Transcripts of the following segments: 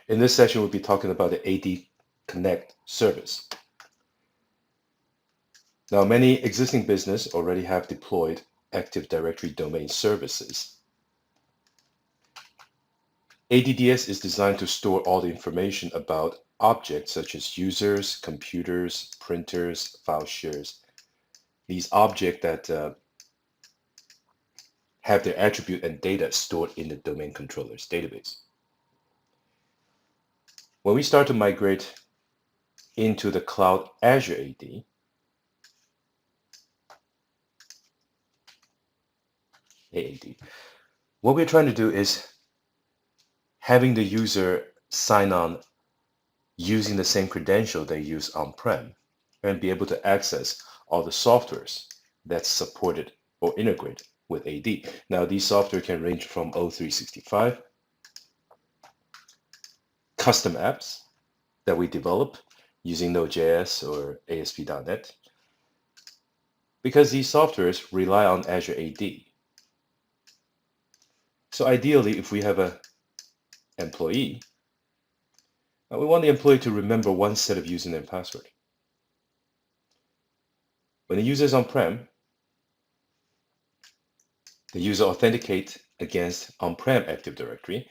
In this session, we'll be talking about the AD-Connect service. Now, many existing businesses already have deployed Active Directory domain services. ADDS is designed to store all the information about objects such as users, computers, printers, file shares. These objects that have their attribute and data stored in the domain controller's database. When we start to migrate into the cloud Azure AD, AAD, what we're trying to do is having the user sign on using the same credential they use on-prem and be able to access all the softwares that's supported or integrated with AD. Now, these software can range from O365, custom apps that we develop using Node.js or ASP.NET, because these softwares rely on Azure AD. So ideally, if we have an employee, we want the employee to remember one set of username and password. When the user is on-prem, the user authenticates against on-prem Active Directory.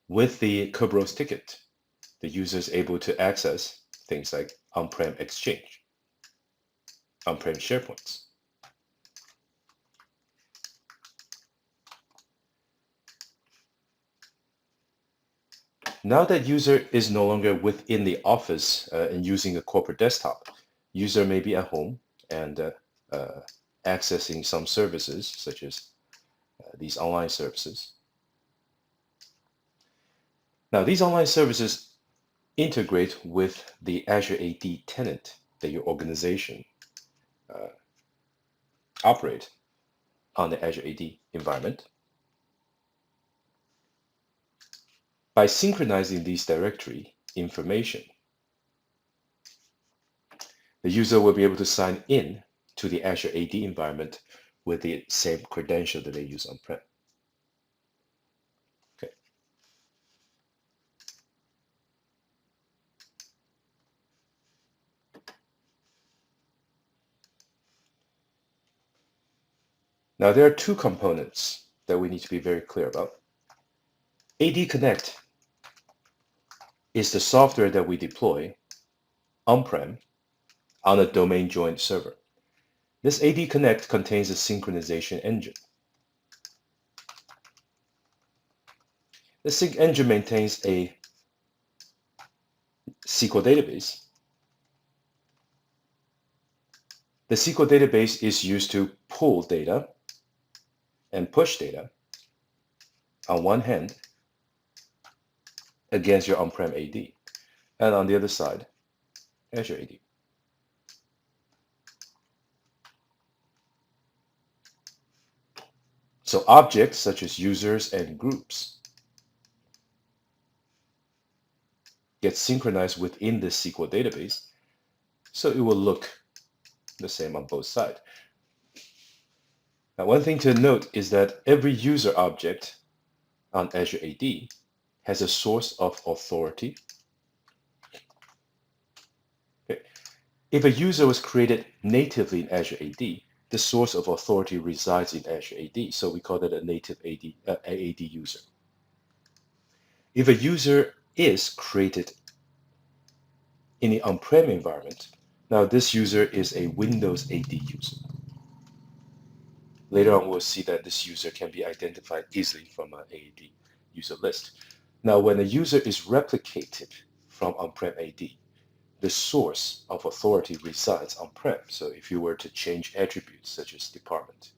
With the Kerberos ticket, the user is able to access things like on-prem Exchange, on-prem SharePoints. Now that user is no longer within the office and using a corporate desktop, user may be at home and accessing some services such as these online services. Now, these online services integrate with the Azure AD tenant that your organization operate on the Azure AD environment. By synchronizing these directory information, the user will be able to sign in to the Azure AD environment with the same credential that they use on-prem. Okay. Now, there are two components that we need to be very clear about. ADConnect is the software that we deploy on-prem on a domain joined server. This ADConnect contains a synchronization engine. The sync engine maintains a SQL database. The SQL database is used to pull data and push data on one hand against your on-prem AD, and on the other side, Azure AD. So objects such as users and groups get synchronized within the SQL database, so it will look the same on both sides. Now, one thing to note is that every user object on Azure AD has a source of authority. Okay. If a user was created natively in Azure AD, the source of authority resides in Azure AD, so we call that a native AD user. If a user is created in the on-prem environment, now this user is a Windows AD user. Later on, we'll see that this user can be identified easily from an AD user list. Now, when a user is replicated from on-prem AD, the source of authority resides on-prem. So if you were to change attributes such as department,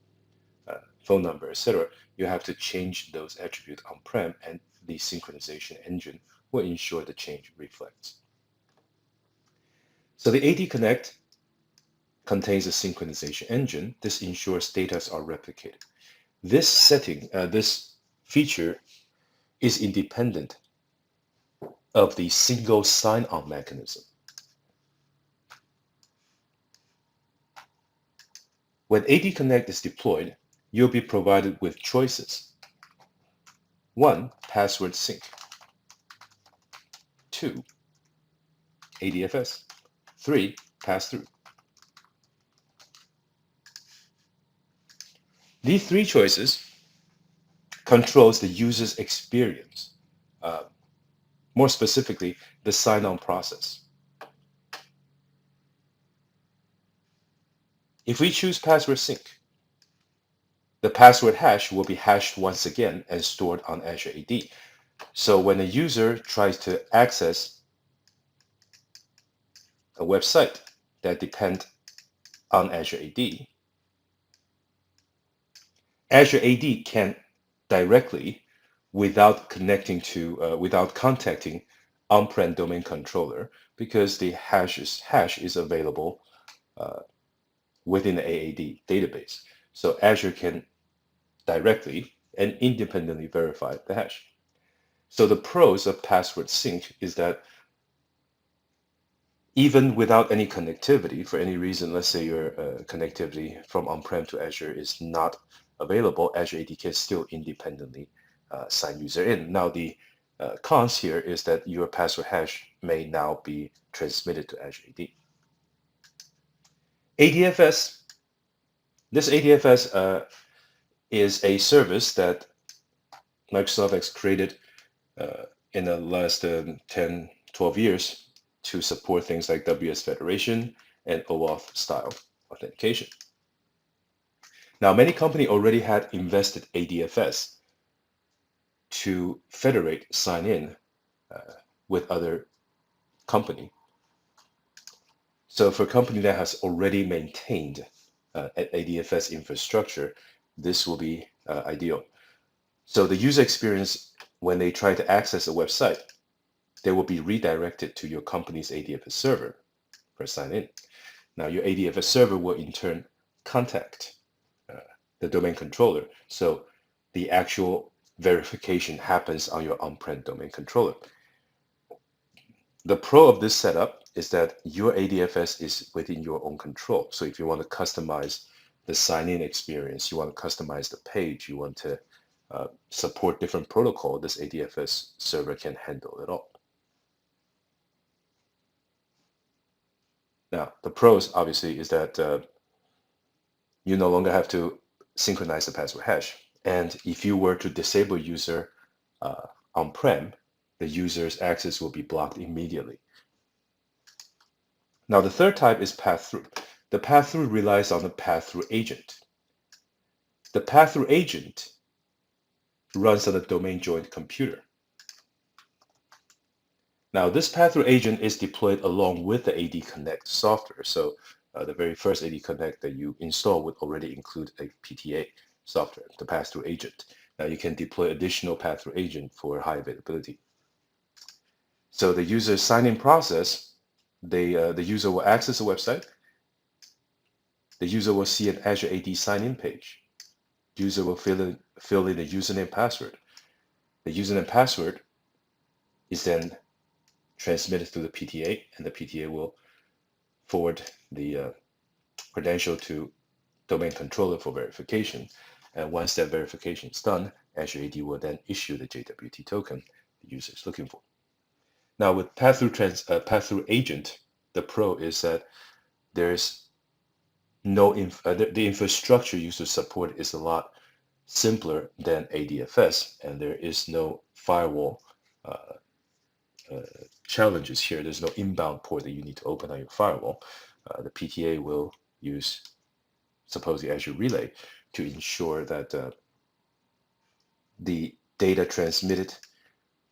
phone number, etc., you have to change those attributes on-prem, and the synchronization engine will ensure the change reflects. So the ADConnect contains a synchronization engine. This ensures data are replicated. This setting, this feature is independent of the single sign-on mechanism. When ADConnect is deployed, you'll be provided with choices. One, password sync. 2, ADFS. 3, pass-through. These three choices controls the user's experience, more specifically, the sign-on process. If we choose password sync, the password hash will be hashed once again and stored on Azure AD. So when a user tries to access a website that depends on Azure AD, Azure AD can directly, without contacting on-prem domain controller, because the hash is available within the AAD database. So Azure can directly and independently verify the hash. So the pros of password sync is that even without any connectivity, for any reason, let's say your connectivity from on-prem to Azure is not available, Azure AD can still independently sign user in. Now the cons here is that your password hash may now be transmitted to Azure AD. ADFS, this ADFS is a service that Microsoft has created in the last 10, 12 years to support things like WS Federation and OAuth style authentication. Now, many companies already had invested ADFS to federate sign-in with other company. So for a company that has already maintained an ADFS infrastructure, this will be ideal. So the user experience when they try to access a website, they will be redirected to your company's ADFS server for sign-in. Now your ADFS server will in turn contact the domain controller. So the actual verification happens on your on-prem domain controller. The pro of this setup is that your ADFS is within your own control. So if you want to customize the sign-in experience, you want to customize the page, you want to support different protocol, this ADFS server can handle it all. Now, the pros obviously is that you no longer have to synchronize the password hash. And if you were to disable user on-prem, the user's access will be blocked immediately. Now, the third type is pass-through. The pass-through relies on the pass-through agent. The pass-through agent runs on a domain-joined computer. Now, this pass-through agent is deployed along with the ADConnect software. So the very first ADConnect that you install would already include a PTA software, the pass-through agent. Now, you can deploy additional pass-through agent for high availability. So the user sign-in process, the user will access a website. The user will see an Azure AD sign-in page. User will fill in the username password. The username password is then transmitted through the PTA, and the PTA will forward the credential to domain controller for verification. And once that verification is done, Azure AD will then issue the JWT token the user is looking for. Now with pass-through agent, the pro is that there's no the infrastructure used to support is a lot simpler than ADFS, and there is no firewall challenges here. There's no inbound port that you need to open on your firewall. The PTA will use supposedly Azure Relay to ensure that the data transmitted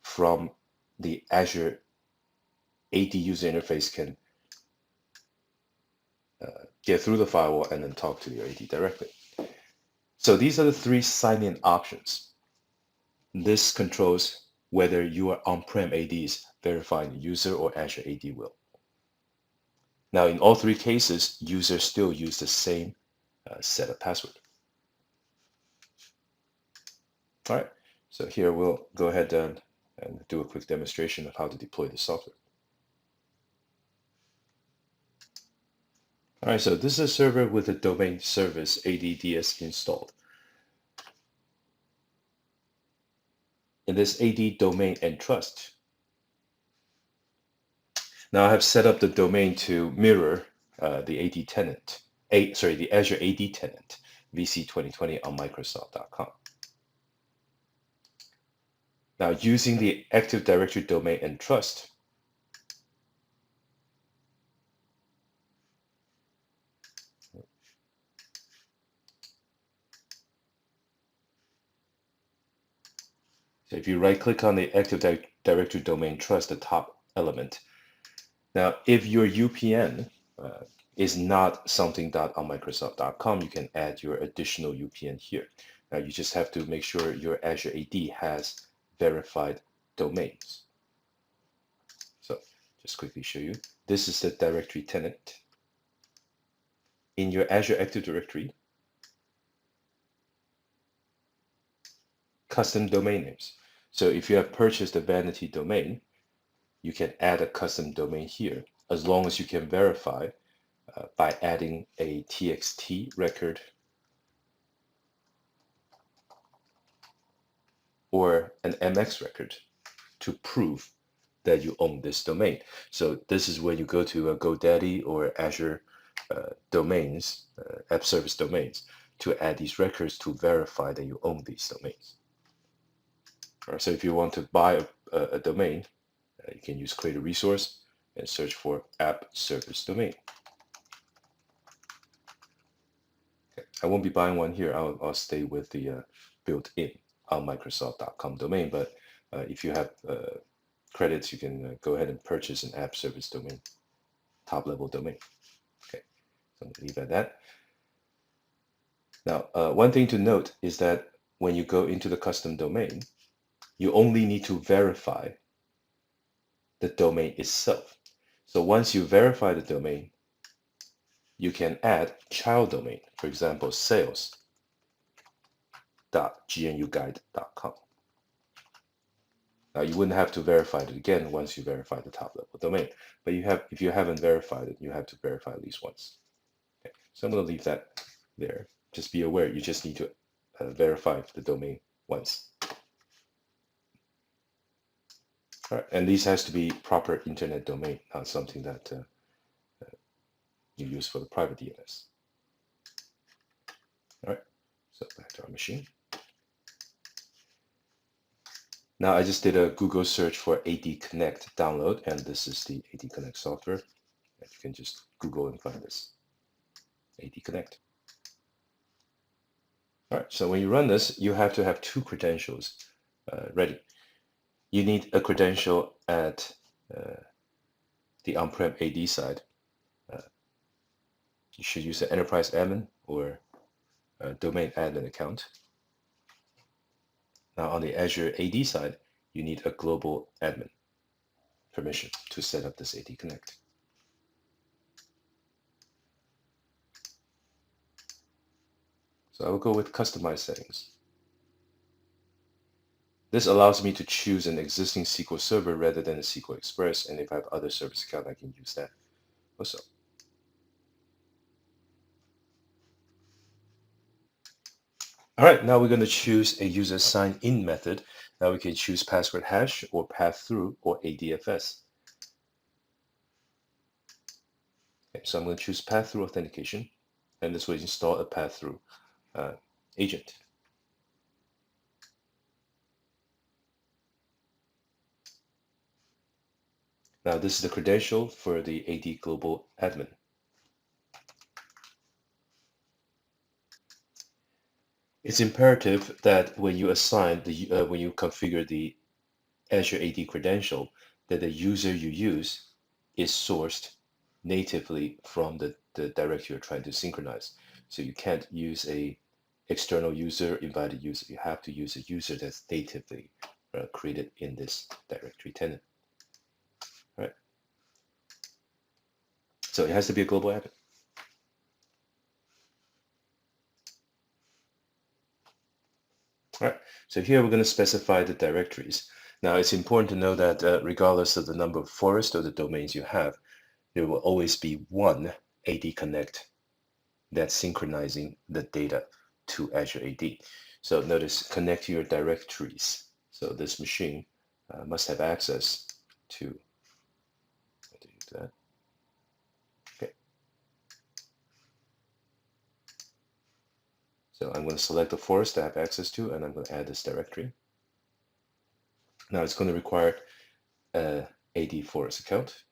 from the Azure AD user interface can get through the firewall and then talk to your AD directly. So these are the three sign-in options. This controls whether your on-prem AD is verifying the user or Azure AD will. Now, in all three cases, users still use the same set of password. All right, so here we'll go ahead and do a quick demonstration of how to deploy the software. All right, so this is a server with the domain service ADDS installed. In this AD domain and trust, Now I have set up the domain to mirror the AD tenant, the Azure AD tenant VC 2020 on Microsoft.com. Now using the Active Directory domain and trust, so if you right click on the Active Directory domain trust, the top element. Now if your UPN is not something.onmicrosoft.com, you can add your additional UPN here. Now you just have to make sure your Azure AD has verified domains. So just quickly show you. This is the directory tenant. In your Azure Active Directory, custom domain names. So if you have purchased a vanity domain, you can add a custom domain here, as long as you can verify by adding a TXT record or an MX record to prove that you own this domain. So this is where you go to GoDaddy or Azure domains, app service domains, to add these records to verify that you own these domains. All right, so if you want to buy a domain, you can use create a resource and search for app service domain. Okay. I won't be buying one here. I'll stay with the built-in on Microsoft.com domain, but if you have credits, you can go ahead and purchase an app service domain, top level domain. Okay, so I'm gonna leave it at that. Now, one thing to note is that when you go into the custom domain, you only need to verify the domain itself. So once you verify the domain, you can add child domain, for example, sales.gnuguide.com. Now you wouldn't have to verify it again once you verify the top level domain, but if you haven't verified it, you have to verify at least once. Okay. So I'm going to leave that there. Just be aware, you just need to verify the domain once. All right, and these has to be proper internet domain, not something that you use for the private DNS. All right, so back to our machine. Now I just did a Google search for ADConnect download, and this is the ADConnect software. And you can just Google and find this, ADConnect. All right, so when you run this, you have to have two credentials ready. You need a credential at the on-prem AD side. You should use an enterprise admin or a domain admin account. Now on the Azure AD side, you need a global admin permission to set up this AD Connect. So I will go with customize settings. This allows me to choose an existing SQL Server rather than a SQL Express, and if I have other service account, I can use that also. All right, now we're going to choose a user sign-in method. Now we can choose password hash or pass-through or ADFS. Okay, so I'm going to choose pass-through authentication, and this will install a pass-through agent. Now this is the credential for the AD Global Admin. It's imperative that when you assign when you configure the Azure AD credential, that the user you use is sourced natively from the directory you're trying to synchronize. So you can't use a external user, invited user. You have to use a user that's natively created in this directory tenant. All right. So it has to be a global admin. All right. So here we're going to specify the directories. Now it's important to know that regardless of the number of forests or the domains you have, there will always be one AD Connect that's synchronizing the data to Azure AD. So notice connect to your directories. So this machine must have access to that. Okay. So I'm going to select the forest I have access to, and I'm going to add this directory. Now it's going to require a AD forest account.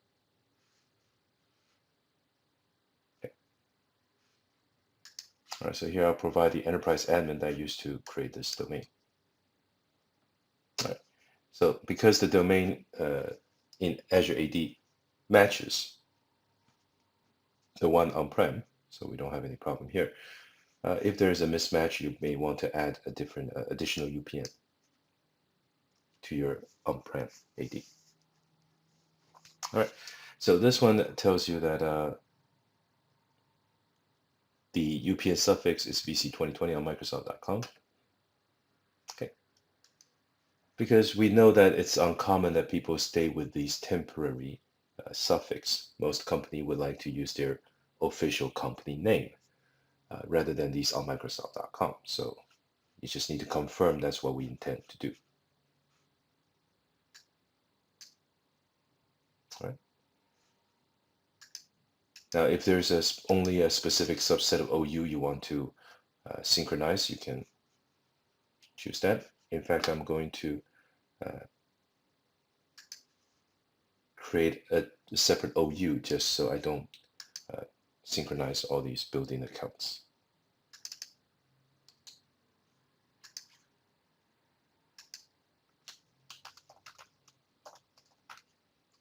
Okay. All right, so here I'll provide the enterprise admin that I used to create this domain. All right. So because the domain in Azure AD matches the one on-prem, so we don't have any problem here. If there is a mismatch, you may want to add a different additional UPN to your on-prem AD. All right, so this one tells you that the UPN suffix is VC2020 on Microsoft.com. Okay, because we know that it's uncommon that people stay with these temporary suffix. Most companies would like to use their official company name rather than these on Microsoft.com. So you just need to confirm that's what we intend to do. All right. Now, if there's only a specific subset of OU you want to synchronize, you can choose that. In fact, I'm going to create a separate OU just so I don't synchronize all these built-in accounts.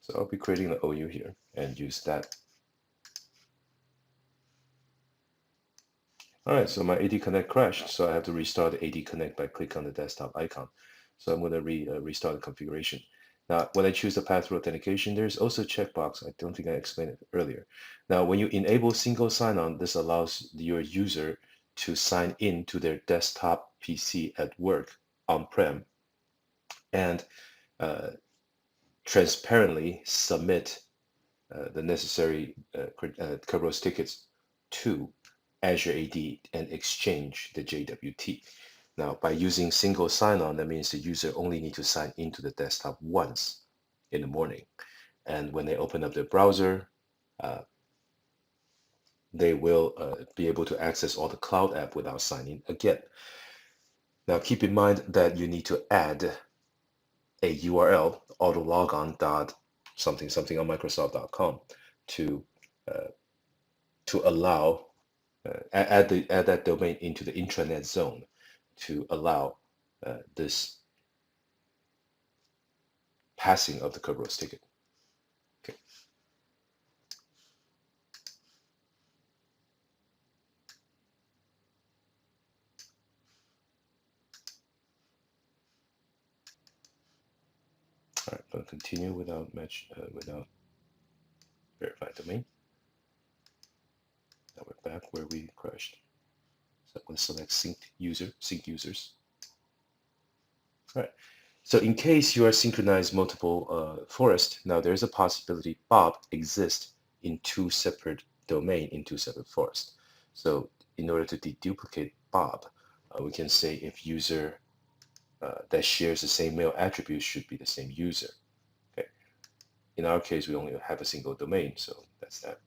So I'll be creating the OU here and use that. All right, so my ADConnect crashed, so I have to restart the ADConnect by clicking on the desktop icon. So I'm going to restart the configuration. Now, when I choose the pass-through authentication, there's also a checkbox. I don't think I explained it earlier. Now, when you enable single sign-on, this allows your user to sign in to their desktop PC at work on-prem and transparently submit the necessary Kerberos tickets to Azure AD and exchange the JWT. Now, by using single sign-on, that means the user only need to sign into the desktop once in the morning. And when they open up their browser, they will be able to access all the cloud app without signing again. Now, keep in mind that you need to add a URL, autologon.something something on Microsoft.com to allow add that domain into the intranet zone to allow this passing of the Kerberos ticket. Okay. All right, I'm going to continue without verified domain. Now we're back where we crashed. So I'm going to select sync users. All right. So in case you are synchronized multiple forests, now there's a possibility Bob exists in two separate domain in two separate forests. So in order to deduplicate Bob, we can say if user that shares the same mail attribute should be the same user. Okay. In our case, we only have a single domain, so that's that.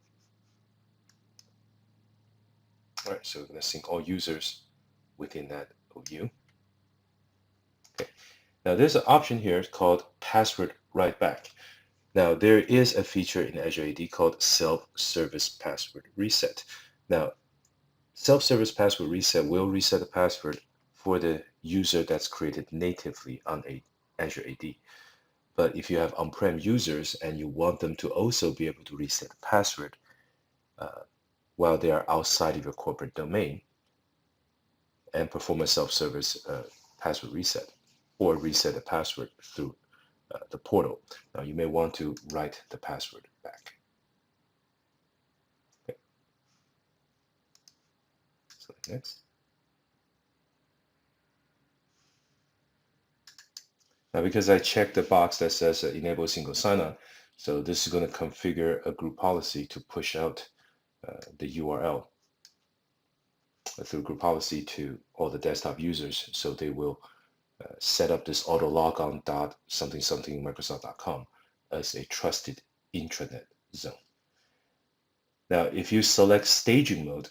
All right, so we're going to sync all users within that OU. Okay. Now there's an option here called password write back. Now there is a feature in Azure AD called self-service password reset. Now self-service password reset will reset the password for the user that's created natively on Azure AD. But if you have on-prem users and you want them to also be able to reset the password while they are outside of your corporate domain and perform a self-service password reset or reset the password through the portal. Now you may want to write the password back. Okay. Select next. Now because I checked the box that says enable single sign-on, so this is going to configure a group policy to push out the URL through group policy to all the desktop users, so they will set up this autologon.something something Microsoft.com as a trusted intranet zone. Now, if you select staging mode,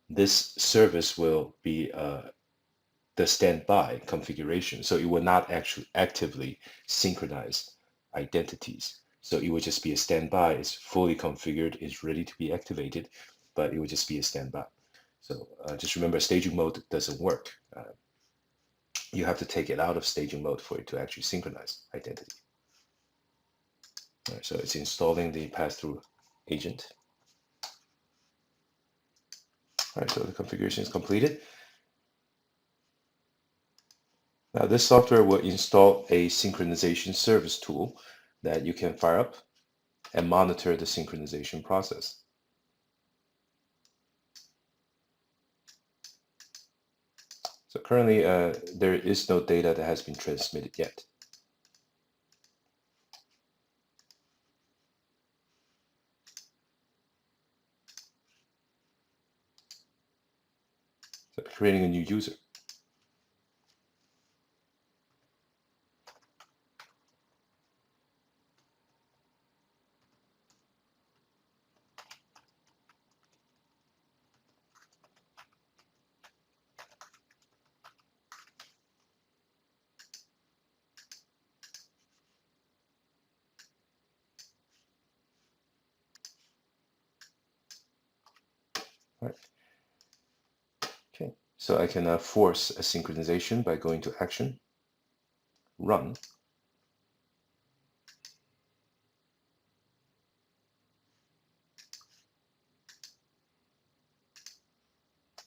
this service will be the standby configuration. So it will not actually actively synchronize identities. So it would just be a standby. It's fully configured. It's ready to be activated, but it would just be a standby. So just remember, staging mode doesn't work. You have to take it out of staging mode for it to actually synchronize identity. All right, so it's installing the pass-through agent. All right, so the configuration is completed. Now this software will install a synchronization service tool that you can fire up and monitor the synchronization process. So currently there is no data that has been transmitted yet. So creating a new user. All right. Okay, so I can force a synchronization by going to Action, Run.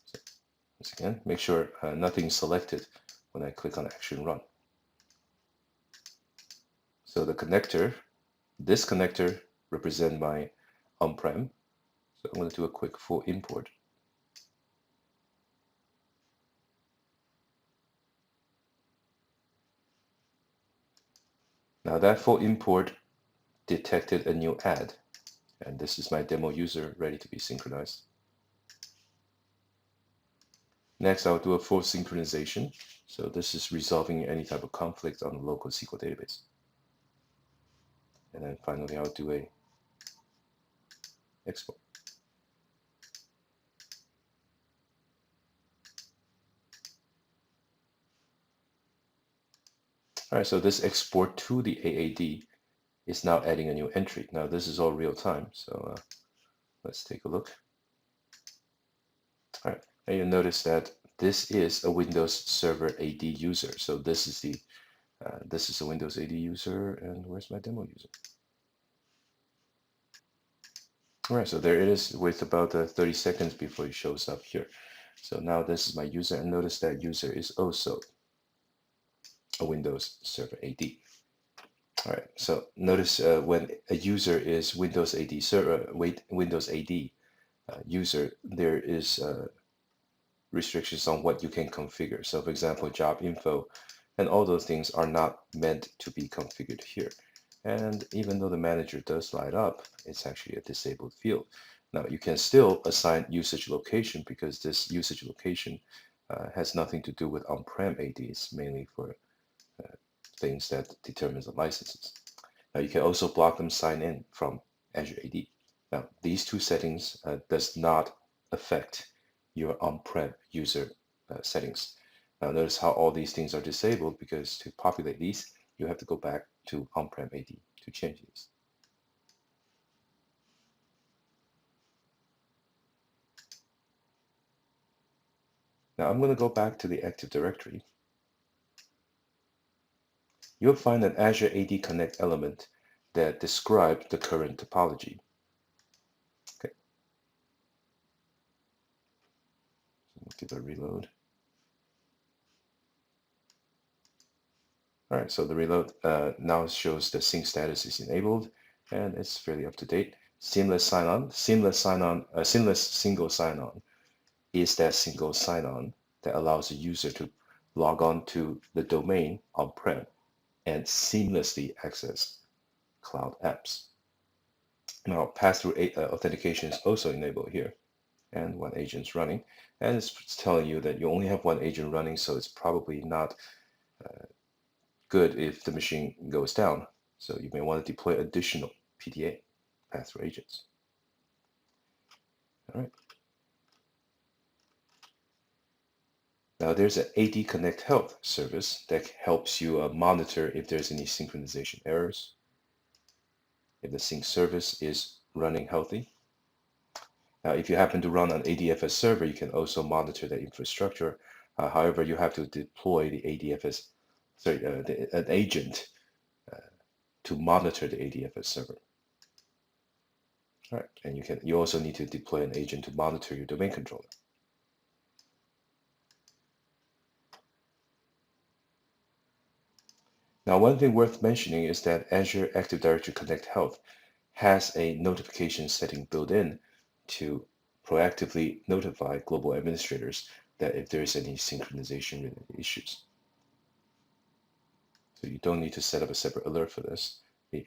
So once again, make sure nothing's selected when I click on Action, Run. So the connector, this connector represents my on-prem. So I'm going to do a quick full import. Now that full import detected a new ad, and this is my demo user ready to be synchronized. Next, I'll do a full synchronization. So this is resolving any type of conflict on the local SQL database. And then finally, I'll do a export. All right, so this export to the AAD is now adding a new entry. Now this is all real time, so let's take a look. All right, and you'll notice that this is a Windows Server AD user. So this is a Windows AD user, and where's my demo user? All right, so there it is with about 30 seconds before it shows up here. So now this is my user, and notice that user is also a Windows Server AD. All right, so notice when a user is Windows AD server, Windows AD user, there is restrictions on what you can configure. So for example, job info and all those things are not meant to be configured here. And even though the manager does light up, it's actually a disabled field. Now you can still assign usage location because this usage location has nothing to do with on-prem AD. It's mainly for things that determines the licenses. Now you can also block them sign in from Azure AD. Now these two settings does not affect your on-prem user settings. Now notice how all these things are disabled because to populate these, you have to go back to on-prem AD to change these. Now I'm going to go back to the Active Directory. You'll find an Azure AD Connect element that describes the current topology. Okay. Give a reload. All right, so the reload now shows the sync status is enabled and it's fairly up to date. Seamless sign-on, seamless single sign-on is that single sign-on that allows the user to log on to the domain on-prem and seamlessly access cloud apps. Now, pass-through authentication is also enabled here, and one agent's running, and it's telling you that you only have one agent running, so it's probably not good if the machine goes down. So you may want to deploy additional PDA. pass-through agents. All right. Now there's an ADConnect Health service that helps you monitor if there's any synchronization errors, if the sync service is running healthy. Now, if you happen to run an ADFS server, you can also monitor the infrastructure. However, you have to deploy the an agent to monitor the ADFS server. All right, and you also need to deploy an agent to monitor your domain controller. Now, one thing worth mentioning is that Azure Active Directory Connect Health has a notification setting built in to proactively notify global administrators that if there is any synchronization related issues. So you don't need to set up a separate alert for this. The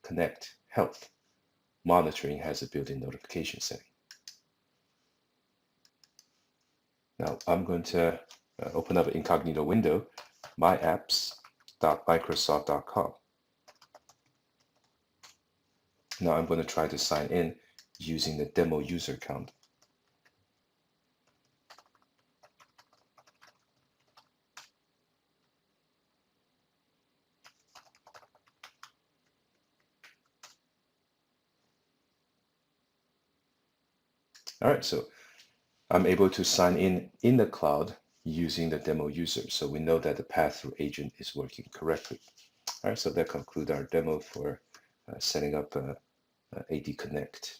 ADConnect Health monitoring has a built-in notification setting. Now I'm going to open up an incognito window, myapps.microsoft.com. Now I'm going to try to sign in using the demo user account. All right, so I'm able to sign in the cloud using the demo user. So we know that the pass-through agent is working correctly. All right, so that concludes our demo for setting up AD Connect.